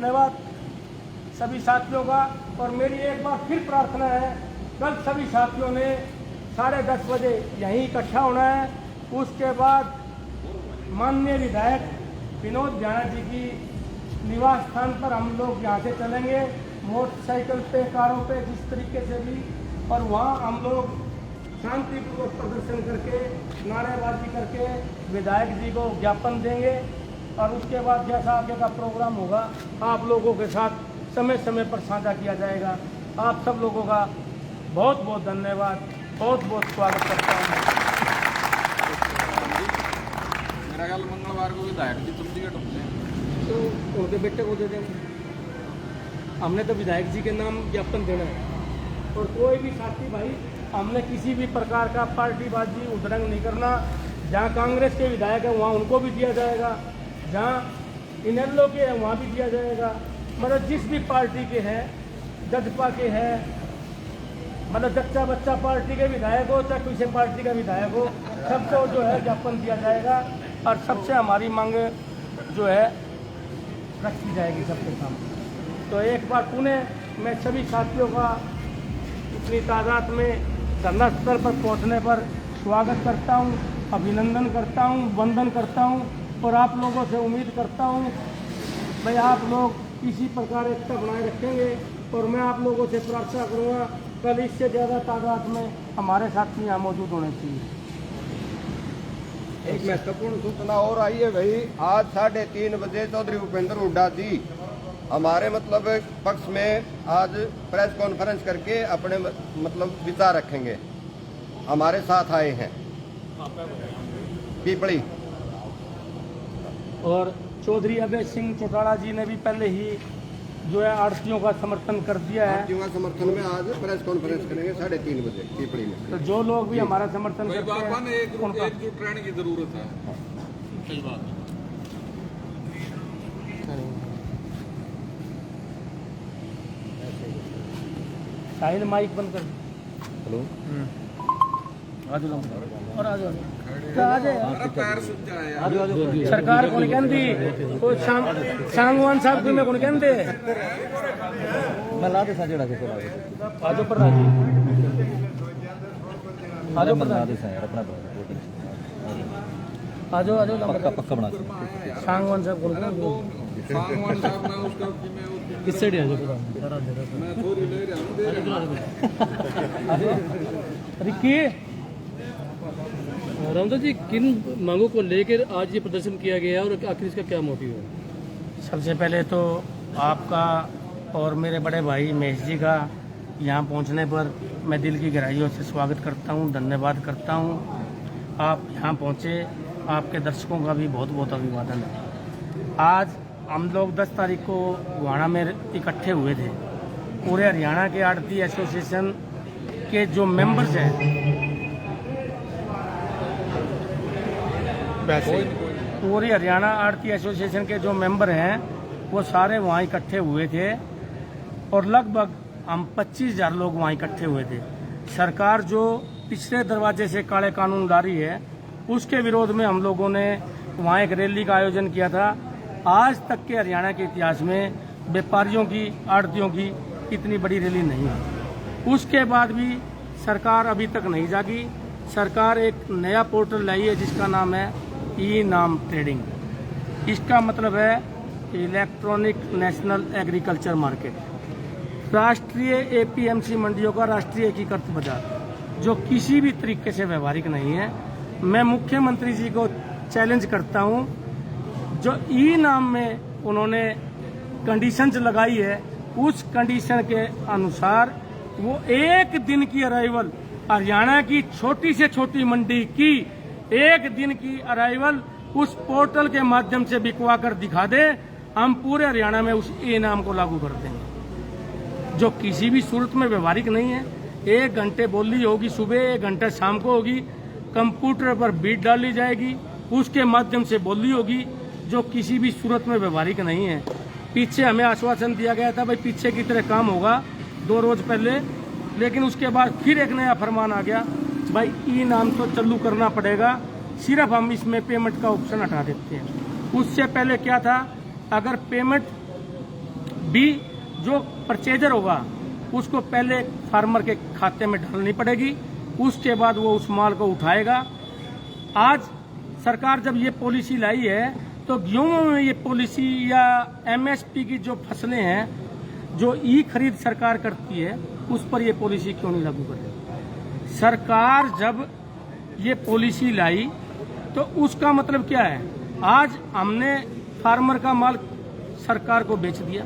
धन्यवाद सभी साथियों का। और मेरी एक बार फिर प्रार्थना है, कल सभी साथियों ने 10:30 बजे यहीं इकट्ठा होना है। उसके बाद माननीय विधायक विनोद जाना जी की निवास स्थान पर हम लोग यहाँ से चलेंगे, मोटरसाइकिल पे, कारों पे, जिस तरीके से भी, और वहाँ हम लोग शांतिपूर्वक प्रदर्शन करके, नारेबाजी करके विधायक जी को ज्ञापन देंगे। और उसके बाद जैसा आगे का प्रोग्राम होगा आप लोगों के साथ समय समय पर साझा किया जाएगा। आप सब लोगों का बहुत बहुत धन्यवाद, बहुत बहुत स्वागत करता हूँ। मेरा ख्याल मंगलवार को विधायक जी चंडीगढ़ तो उनके बेटे को दे देंगे। हमने तो विधायक जी के नाम ज्ञापन देना है। और कोई भी साथी भाई, हमने किसी भी प्रकार का पार्टीबाजी उधरंग नहीं करना। जहाँ कांग्रेस के विधायक हैं वहाँ उनको भी दिया जाएगा, जहाँ इनेलो के हैं वहाँ भी दिया जाएगा। मतलब जिस भी पार्टी के हैं, जजपा के हैं, मतलब जच्चा बच्चा पार्टी के विधायक हो चाहे किसी पार्टी का विधायक हो, सबको जो है ज्ञापन दिया जाएगा। और सबसे हमारी मांग जो है रखी जाएगी सबके सामने। तो एक बार पुनः मैं सभी साथियों का इतनी तादाद में धरना स्थल पर पहुंचने पर स्वागत करता हूं, अभिनंदन करता हूं, वंदन करता हूं। और आप लोगों से उम्मीद करता हूं भाई आप लोग इसी प्रकार एकता बनाए रखेंगे। और मैं आप लोगों से प्रार्थना करूँगा कल इससे ज़्यादा तादाद में हमारे साथी यहाँ मौजूद होने चाहिए। एक महत्वपूर्ण सूचना और आई है भाई, आज 3:30 बजे चौधरी भूपेंद्र हुड्डा जी हमारे मतलब पक्ष में आज प्रेस कॉन्फ्रेंस करके अपने मतलब विचार रखेंगे। हमारे साथ आए हैं पीपली। और चौधरी अभय सिंह चौटाला जी ने भी पहले ही जो है आड़तियों का समर्थन कर दिया है। आड़तियों का समर्थन में आज प्रेस कॉन्फ्रेंस करेंगे 3:30 बजे पीपली में। तो जो लोग भी हमारा समर्थन करते हैं एकजुट रहने की जरूरत है। सही बात है। साहिल माइक बंद कर। हेलो और आ जाओ पैर सरकार को कहती कोई सांगवान साहब में कौन कहते मैं ला दे साजड़ा के आजो पर राजी आजो पर ला दे यार अपना आजो आजो पक्का पक्का बना सांगवान साहब कौन कहते सांगवान साहब मैं उसका किस साइड आ जाओ मैं थोड़ी ले रहा हूं। रिक्की रामदास जी, किन मांगों को लेकर आज ये प्रदर्शन किया गया है और आखिर इसका क्या मोटिव है? सबसे पहले तो आपका और मेरे बड़े भाई महेश जी का यहाँ पहुँचने पर मैं दिल की गहराइयों से स्वागत करता हूँ, धन्यवाद करता हूँ। आप यहाँ पहुँचे, आपके दर्शकों का भी बहुत बहुत अभिवादन है। आज हम लोग 10 तारीख को गुहाना में इकट्ठे हुए थे। पूरे हरियाणा के आड़ती एसोसिएशन के जो मेंबर्स हैं, पूरी हरियाणा आड़ती एसोसिएशन के जो मेंबर हैं वो सारे वहाँ इकट्ठे हुए थे। और लगभग हम 25,000 लोग वहाँ इकट्ठे हुए थे। सरकार जो पिछले दरवाजे से काले कानून ला रही है उसके विरोध में हम लोगों ने वहाँ एक रैली का आयोजन किया था। आज तक के हरियाणा के इतिहास में व्यापारियों की, आड़तियों की इतनी बड़ी रैली नहीं है। उसके बाद भी सरकार अभी तक नहीं जागी। सरकार एक नया पोर्टल लाई है जिसका नाम है ई-नाम ट्रेडिंग। इसका मतलब है इलेक्ट्रॉनिक नेशनल एग्रीकल्चर मार्केट, राष्ट्रीय एपीएमसी मंडियों का राष्ट्रीय एकीकृत बाजार, जो किसी भी तरीके से व्यवहारिक नहीं है। मैं मुख्यमंत्री जी को चैलेंज करता हूं, जो ई-नाम में उन्होंने कंडीशंस लगाई है उस कंडीशन के अनुसार वो एक दिन की अराइवल, हरियाणा की छोटी से छोटी मंडी की एक दिन की अराइवल उस पोर्टल के माध्यम से बिकवा कर दिखा दे, हम पूरे हरियाणा में उस ई-नाम को लागू कर देंगे, जो किसी भी सूरत में व्यवहारिक नहीं है। 1 घंटे बोली होगी सुबह, 1 घंटा शाम को होगी, कंप्यूटर पर बीट डाली जाएगी, उसके माध्यम से बोली होगी, जो किसी भी सूरत में व्यवहारिक नहीं है। पीछे हमें आश्वासन दिया गया था भाई पीछे की तरह काम होगा 2 रोज पहले, लेकिन उसके बाद फिर एक नया फरमान आ गया भाई ई-नाम तो चालू करना पड़ेगा, सिर्फ हम इसमें पेमेंट का ऑप्शन हटा देते हैं। उससे पहले क्या था, अगर पेमेंट बी, जो परचेजर होगा उसको पहले फार्मर के खाते में डालनी पड़ेगी, उसके बाद वो उस माल को उठाएगा। आज सरकार जब ये पॉलिसी लाई है तो गेहूं में ये पॉलिसी या एमएसपी की जो फसलें हैं जो ई खरीद सरकार करती है उस पर ये पॉलिसी क्यों नहीं लागू कर रही? सरकार जब ये पॉलिसी लाई तो उसका मतलब क्या है? आज हमने फार्मर का माल सरकार को बेच दिया,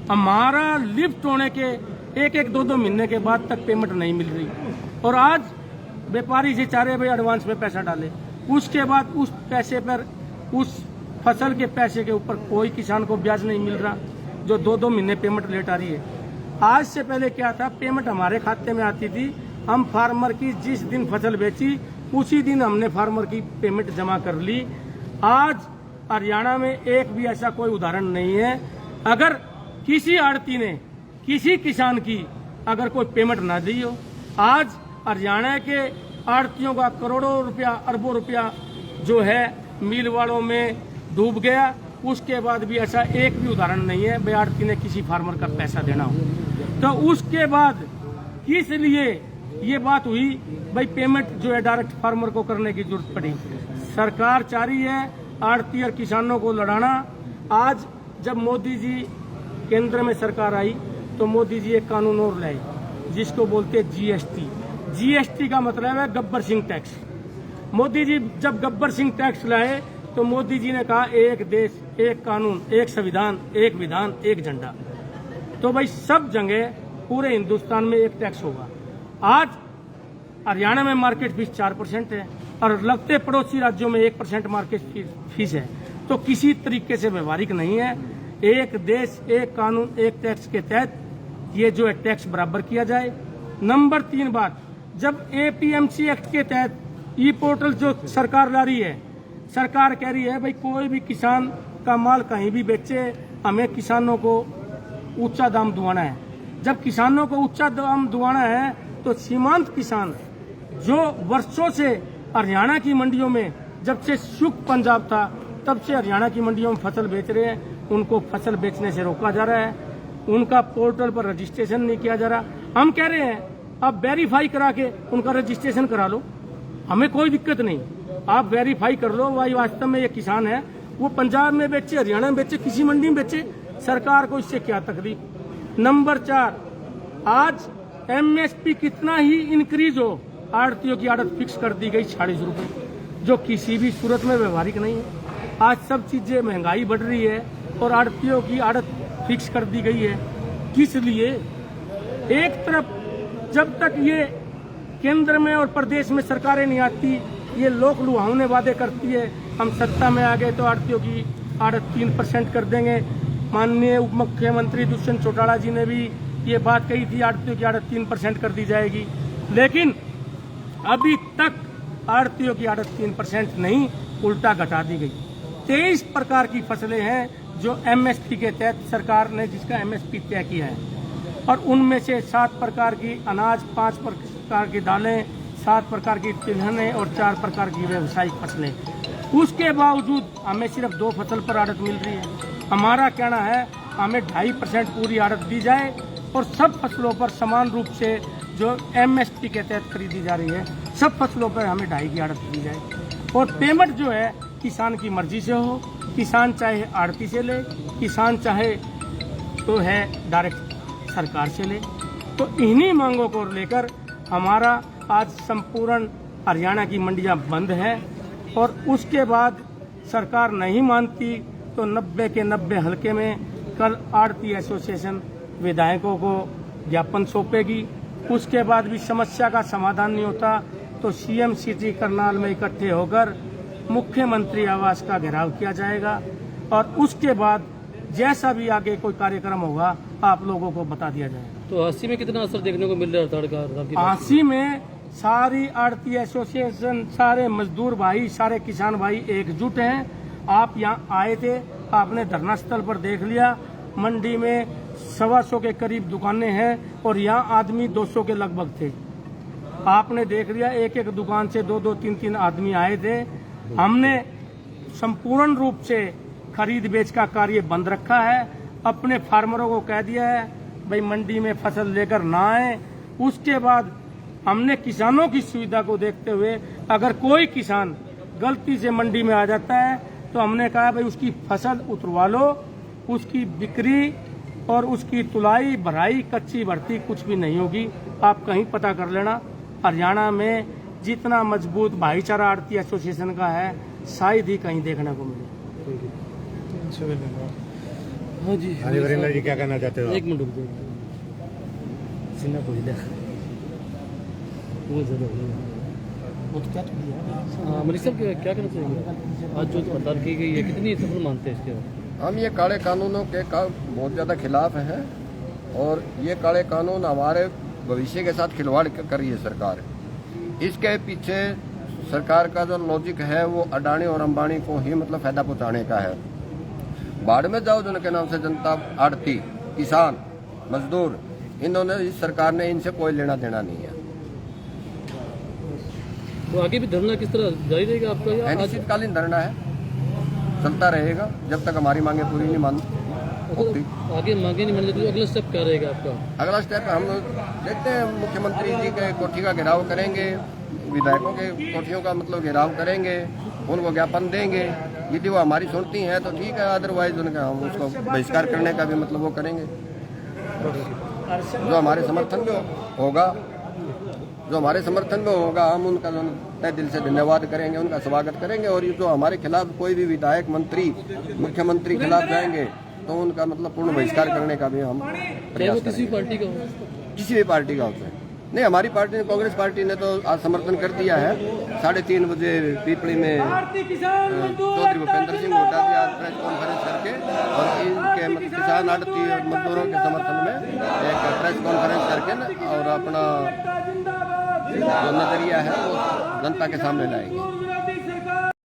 हमारा लिफ्ट होने के एक दो महीने के बाद तक पेमेंट नहीं मिल रही, और आज व्यापारी से चाह रहे भाई एडवांस में पैसा डाले, उसके बाद उस पैसे पर उस फसल के पैसे के ऊपर कोई किसान को ब्याज नहीं मिल रहा, जो दो महीने पेमेंट लेट आ रही है। आज से पहले क्या था, पेमेंट हमारे खाते में आती थी, हम फार्मर की जिस दिन फसल बेची उसी दिन हमने फार्मर की पेमेंट जमा कर ली। आज हरियाणा में एक भी ऐसा कोई उदाहरण नहीं है अगर किसी आड़ती ने किसी किसान की अगर कोई पेमेंट ना दी हो। आज हरियाणा के आड़तियों का करोड़ों रुपया अरबों रुपया जो है मिल वालों में डूब गया, उसके बाद भी ऐसा एक भी उदाहरण नहीं है भाई आड़ती ने किसी फार्मर का पैसा देना हो। तो उसके बाद किस लिए ये बात हुई भाई पेमेंट जो है डायरेक्ट फार्मर को करने की जरूरत पड़ी? सरकार चाह रही है आड़ती और किसानों को लड़ाना। आज जब मोदी जी केंद्र में सरकार आई तो मोदी जी एक कानून और लाए जिसको बोलते हैं जीएसटी। जीएसटी का मतलब है गब्बर सिंह टैक्स। मोदी जी जब गब्बर सिंह टैक्स लाए तो मोदी जी ने कहा एक देश एक कानून, एक संविधान, एक विधान, एक झंडा। तो भाई सब जगह पूरे हिंदुस्तान में एक टैक्स होगा। आज हरियाणा में मार्केट फीस 4% है और लगते पड़ोसी राज्यों में 1% मार्केट फीस है, तो किसी तरीके से व्यवहारिक नहीं है। एक देश एक कानून एक टैक्स के तहत ये जो है टैक्स बराबर किया जाए। नंबर 3 बात, जब एपीएमसी एक्ट के तहत ई पोर्टल जो सरकार ला रही है, सरकार कह रही है भाई कोई भी किसान का माल कहीं भी बेचे, हमें किसानों को ऊंचा दाम दिवाना है। जब किसानों को ऊंचा दाम दिवाना है तो सीमांत किसान जो वर्षों से हरियाणा की मंडियों में, जब से सुख पंजाब था तब से हरियाणा की मंडियों में फसल बेच रहे हैं, उनको फसल बेचने से रोका जा रहा है, उनका पोर्टल पर रजिस्ट्रेशन नहीं किया जा रहा। हम कह रहे हैं आप वेरीफाई करा के उनका रजिस्ट्रेशन करा लो, हमें कोई दिक्कत नहीं, आप वेरीफाई कर लो भाई वास्तव में ये किसान है, वो पंजाब में बेचे, हरियाणा में बेचे, किसी मंडी में बेचे, सरकार को इससे क्या तकलीफ। नंबर 4, आज एमएसपी कितना ही इंक्रीज हो, आड़तियों की आड़त फिक्स कर दी गई 40 रुपए, जो किसी भी सूरत में व्यवहारिक नहीं है। आज सब चीजें महंगाई बढ़ रही है और आड़तियों की आड़त फिक्स कर दी गई है। किस लिए? एक तरफ जब तक ये केंद्र में और प्रदेश में सरकारें नहीं आती, ये लोक लुभावने वादे करती है, हम सत्ता में आ गए तो आड़तियों की आड़त 3% कर देंगे। माननीय उप मुख्यमंत्री दुष्यंत चौटाला जी ने भी ये बात कही थी, आड़तियों की आड़त 3% कर दी जाएगी, लेकिन अभी तक आड़तियों की आड़त 3% नहीं, उल्टा घटा दी गई। 23 प्रकार की फसलें हैं जो एमएसपी के तहत सरकार ने जिसका एमएसपी तय किया है, और उनमें से 7 प्रकार की अनाज, 5 प्रकार की दालें, 7 प्रकार की तिलहनें और 4 प्रकार की व्यावसायिक फसलें। उसके बावजूद हमें सिर्फ 2 फसल पर आड़त मिल रही है। हमारा कहना है हमें 2.5% पूरी आड़त दी जाए और सब फसलों पर समान रूप से जो एमएसपी के तहत खरीदी जा रही है, सब फसलों पर हमें 2.5 की आड़त दी जाए, और पेमेंट जो है किसान की मर्जी से हो, किसान चाहे आड़ती से ले, किसान चाहे तो है डायरेक्ट सरकार से ले। तो इन्हीं मांगों को लेकर हमारा आज संपूर्ण हरियाणा की मंडियां बंद है, और उसके बाद सरकार नहीं मानती तो 90 के 90 हल्के में कल आड़ती एसोसिएशन विधायकों को ज्ञापन सौंपेगी। उसके बाद भी समस्या का समाधान नहीं होता तो सीएम सिटी करनाल में इकट्ठे होकर मुख्यमंत्री आवास का घेराव किया जाएगा, और उसके बाद जैसा भी आगे कोई कार्यक्रम होगा आप लोगों को बता दिया जाएगा। तो हांसी में कितना असर देखने को मिल रहा है हड़ताल का? हांसी में सारी आड़ती एसोसिएशन, सारे मजदूर भाई, सारे किसान भाई एकजुट हैं। आप यहाँ आए थे, आपने धरना स्थल पर देख लिया, मंडी में 125 के करीब दुकानें हैं और यहाँ आदमी 200 के लगभग थे। आपने देख लिया एक एक दुकान से 2-2, 3-3 आदमी आए थे। हमने संपूर्ण रूप से खरीद बेच का कार्य बंद रखा है। अपने फार्मरों को कह दिया है भाई मंडी में फसल लेकर ना आए। उसके बाद हमने किसानों की सुविधा को देखते हुए अगर कोई किसान गलती से मंडी में आ जाता है तो हमने कहा भाई उसकी फसल उतरवा लो, उसकी बिक्री और उसकी तुलाई भराई कच्ची भर्ती कुछ भी नहीं होगी। आप कहीं पता कर लेना, हरियाणा में जितना मजबूत भाईचारा आड़ती एसोसिएशन का है शायद ही कहीं देखने को मिले। हाँ जी, हरी वरिंदर जी क्या कहना चाहते हो? एक मिनट रुक जाइए। मलिक साहब क्या कहना चाहिए? आज जो हड़ताल की गई है कितनी सफल मानते हैं इसके बाद? हम ये काले कानूनों के बहुत ज़्यादा खिलाफ हैं और ये काले कानून हमारे भविष्य के साथ खिलवाड़ कर रही है सरकार। इसके पीछे सरकार का जो लॉजिक है वो अडानी और अंबानी को ही मतलब फायदा पहुंचाने का है। बाढ़ में जाओ जिनके नाम से जनता, आड़ती, किसान, मजदूर, इन्होंने इस सरकार ने इनसे कोई लेना देना नहीं है। तो आगे भी धरना किस तरह जारी रहेगा आपका? या आज अनिश्चितकालीन धरना है, चलता रहेगा जब तक हमारी मांगे पूरी नहीं मान होती। आगे मांगे नहीं माने तो अगला स्टेप क्या रहेगा आपका? अगला स्टेप हम देखते हैं, मुख्यमंत्री जी के कोठी का घेराव करेंगे, विधायकों के कोठियों का मतलब घेराव करेंगे, उनको ज्ञापन देंगे। यदि वो हमारी सुनती हैं तो ठीक है, अदरवाइज उनका हम उसको बहिष्कार करने का भी मतलब वो करेंगे। जो हमारे समर्थन में होगा, हम उनका तय दिल से धन्यवाद करेंगे, उनका स्वागत करेंगे। और ये जो हमारे खिलाफ कोई भी विधायक, मंत्री, मुख्यमंत्री खिलाफ जाएंगे तो उनका मतलब पूर्ण बहिष्कार करने का भी हम प्रयास करेंगे। किसी पार्टी का हो? किसी भी पार्टी का होता है। नहीं, हमारी पार्टी ने, कांग्रेस पार्टी ने तो आज समर्थन कर दिया है। 3:30 बजे पीपली में चौधरी भूपेंद्र सिंह हुड्डा जी आज प्रेस कॉन्फ्रेंस करके और इनके मतलब किसान, आड़ती और मजदूरों के समर्थन में एक प्रेस कॉन्फ्रेंस करके और अपना जो नजरिया है वो जनता के सामने लाएंगे।